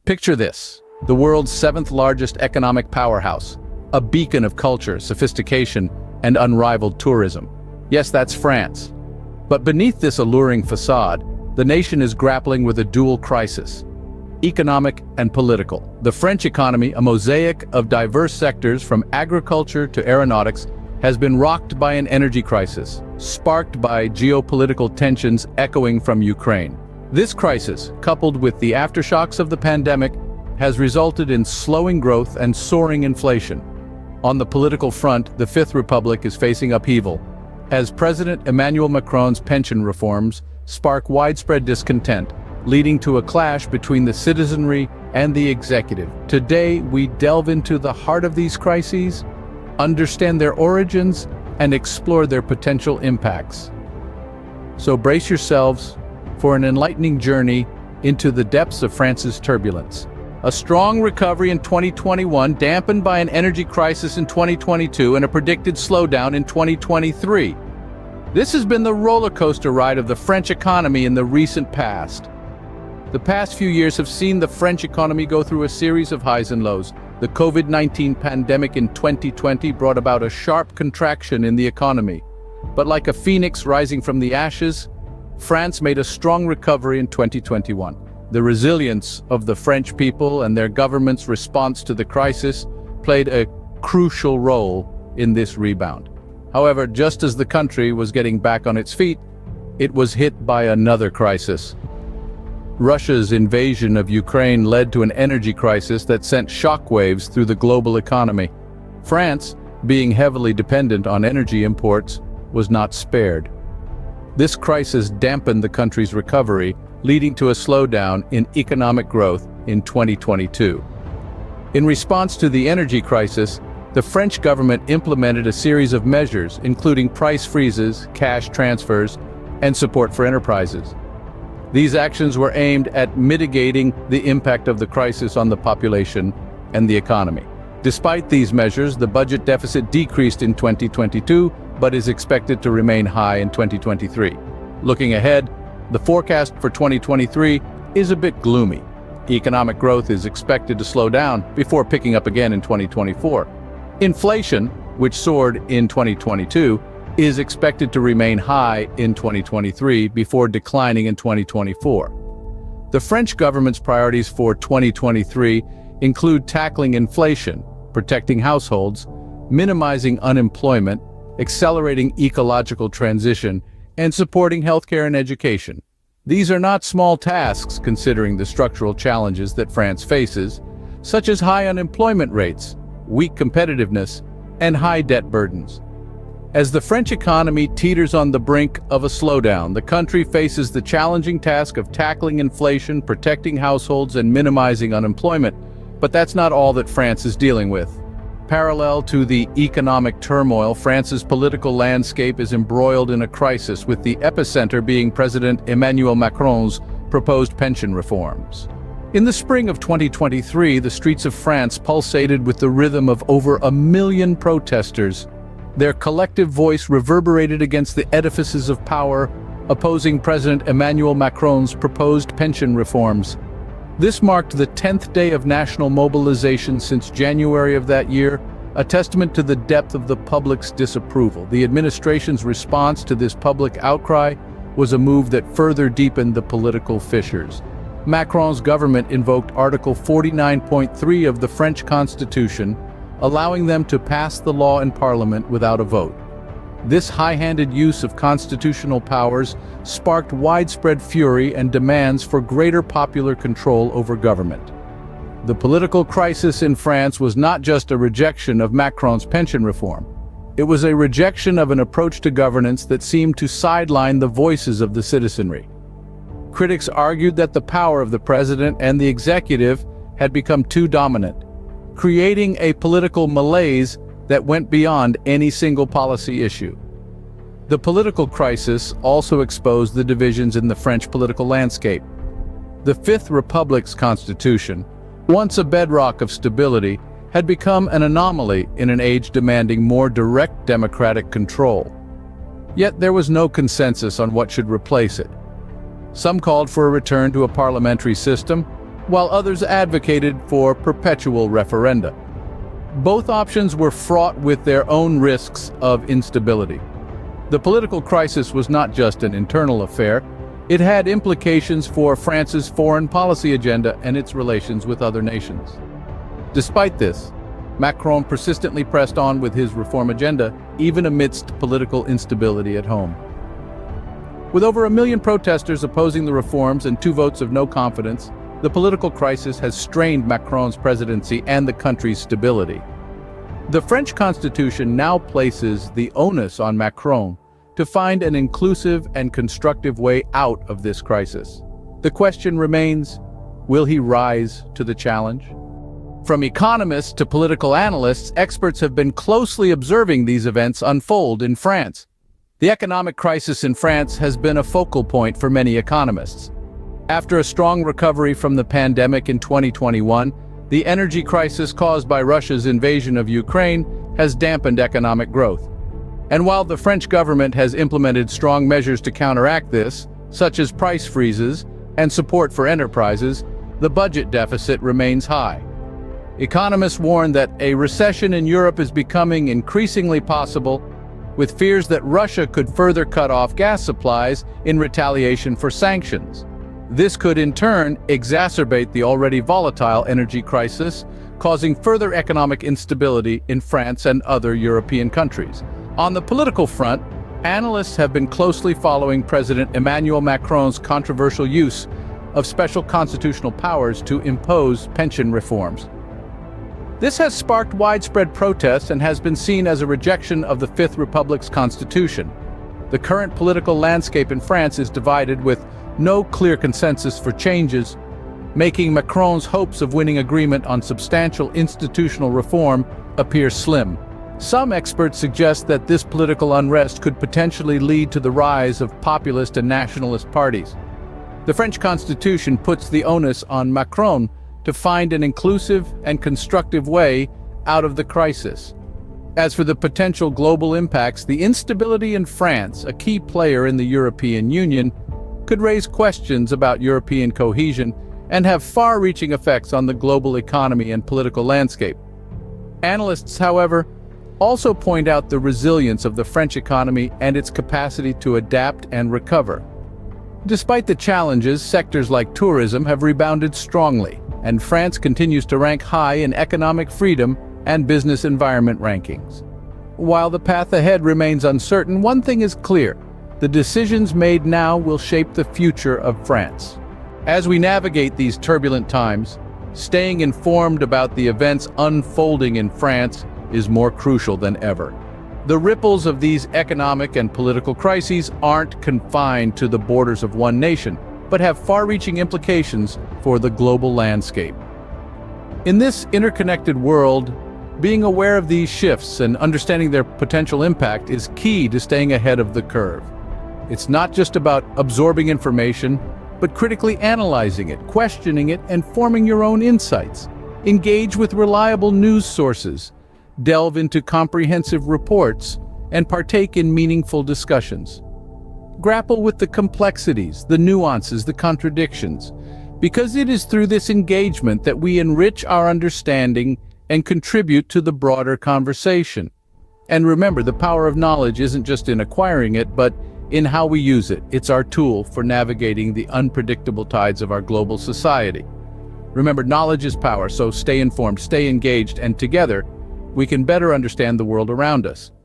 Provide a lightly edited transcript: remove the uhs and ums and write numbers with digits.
Picture this, the world's seventh largest economic powerhouse, a beacon of culture, sophistication, and unrivaled tourism. Yes, that's France. But beneath this alluring facade, the nation is grappling with a dual crisis: economic and political. The French economy, a mosaic of diverse sectors from agriculture to aeronautics, has been rocked by an energy crisis, sparked by geopolitical tensions echoing from Ukraine. This crisis, coupled with the aftershocks of the pandemic, has resulted in slowing growth and soaring inflation. On the political front, the Fifth Republic is facing upheaval, as President Emmanuel Macron's pension reforms spark widespread discontent, leading to a clash between the citizenry and the executive. Today, we delve into the heart of these crises, understand their origins, and explore their potential impacts. So brace yourselves for an enlightening journey into the depths of France's turbulence. A strong recovery in 2021, dampened by an energy crisis in 2022 and a predicted slowdown in 2023. This has been the roller coaster ride of the French economy in the recent past. The past few years have seen the French economy go through a series of highs and lows. The COVID-19 pandemic in 2020 brought about a sharp contraction in the economy. But like a phoenix rising from the ashes, France made a strong recovery in 2021. The resilience of the French people and their government's response to the crisis played a crucial role in this rebound. However, just as the country was getting back on its feet, it was hit by another crisis. Russia's invasion of Ukraine led to an energy crisis that sent shockwaves through the global economy. France, being heavily dependent on energy imports, was not spared. This crisis dampened the country's recovery, leading to a slowdown in economic growth in 2022. In response to the energy crisis, the French government implemented a series of measures, including price freezes, cash transfers, and support for enterprises. These actions were aimed at mitigating the impact of the crisis on the population and the economy. Despite these measures, the budget deficit decreased in 2022, but is expected to remain high in 2023. Looking ahead, the forecast for 2023 is a bit gloomy. Economic growth is expected to slow down before picking up again in 2024. Inflation, which soared in 2022, is expected to remain high in 2023 before declining in 2024. The French government's priorities for 2023 include tackling inflation, protecting households, minimizing unemployment, accelerating ecological transition, and supporting healthcare and education. These are not small tasks considering the structural challenges that France faces, such as high unemployment rates, weak competitiveness, and high debt burdens. As the French economy teeters on the brink of a slowdown, the country faces the challenging task of tackling inflation, protecting households, and minimizing unemployment. But that's not all that France is dealing with. Parallel to the economic turmoil, France's political landscape is embroiled in a crisis, with the epicenter being President Emmanuel Macron's proposed pension reforms. In the spring of 2023, the streets of France pulsated with the rhythm of over 1 million protesters. Their collective voice reverberated against the edifices of power, opposing President Emmanuel Macron's proposed pension reforms. This marked the 10th day of national mobilization since January of that year, a testament to the depth of the public's disapproval. The administration's response to this public outcry was a move that further deepened the political fissures. Macron's government invoked Article 49.3 of the French Constitution, allowing them to pass the law in Parliament without a vote. This high-handed use of constitutional powers sparked widespread fury and demands for greater popular control over government. The political crisis in France was not just a rejection of Macron's pension reform. It was a rejection of an approach to governance that seemed to sideline the voices of the citizenry. Critics argued that the power of the president and the executive had become too dominant, creating a political malaise that went beyond any single policy issue. The political crisis also exposed the divisions in the French political landscape. The Fifth Republic's constitution, once a bedrock of stability, had become an anomaly in an age demanding more direct democratic control. Yet there was no consensus on what should replace it. Some called for a return to a parliamentary system, while others advocated for perpetual referenda. Both options were fraught with their own risks of instability. The political crisis was not just an internal affair, it had implications for France's foreign policy agenda and its relations with other nations. Despite this, Macron persistently pressed on with his reform agenda, even amidst political instability at home. With over 1 million protesters opposing the reforms and 2 votes of no confidence, the political crisis has strained Macron's presidency and the country's stability. The French constitution now places the onus on Macron to find an inclusive and constructive way out of this crisis. The question remains, will he rise to the challenge? From economists to political analysts, experts have been closely observing these events unfold in France. The economic crisis in France has been a focal point for many economists. After a strong recovery from the pandemic in 2021, the energy crisis caused by Russia's invasion of Ukraine has dampened economic growth. And while the French government has implemented strong measures to counteract this, such as price freezes and support for enterprises, the budget deficit remains high. Economists warn that a recession in Europe is becoming increasingly possible, with fears that Russia could further cut off gas supplies in retaliation for sanctions. This could in turn exacerbate the already volatile energy crisis, causing further economic instability in France and other European countries. On the political front, analysts have been closely following President Emmanuel Macron's controversial use of special constitutional powers to impose pension reforms. This has sparked widespread protests and has been seen as a rejection of the Fifth Republic's constitution. The current political landscape in France is divided with no clear consensus for changes, making Macron's hopes of winning agreement on substantial institutional reform appear slim. Some experts suggest that this political unrest could potentially lead to the rise of populist and nationalist parties. The French constitution puts the onus on Macron to find an inclusive and constructive way out of the crisis. As for the potential global impacts, the instability in France, a key player in the European Union, could raise questions about European cohesion and have far-reaching effects on the global economy and political landscape. Analysts, however, also point out the resilience of the French economy and its capacity to adapt and recover. Despite the challenges, sectors like tourism have rebounded strongly, and France continues to rank high in economic freedom and business environment rankings. While the path ahead remains uncertain, one thing is clear: the decisions made now will shape the future of France. As we navigate these turbulent times, staying informed about the events unfolding in France is more crucial than ever. The ripples of these economic and political crises aren't confined to the borders of one nation, but have far-reaching implications for the global landscape. In this interconnected world, being aware of these shifts and understanding their potential impact is key to staying ahead of the curve. It's not just about absorbing information, but critically analyzing it, questioning it, and forming your own insights. Engage with reliable news sources, delve into comprehensive reports, and partake in meaningful discussions. Grapple with the complexities, the nuances, the contradictions, because it is through this engagement that we enrich our understanding and contribute to the broader conversation. And remember, the power of knowledge isn't just in acquiring it, but in how we use it. It's our tool for navigating the unpredictable tides of our global society. Remember, knowledge is power, so stay informed, stay engaged, and together, we can better understand the world around us.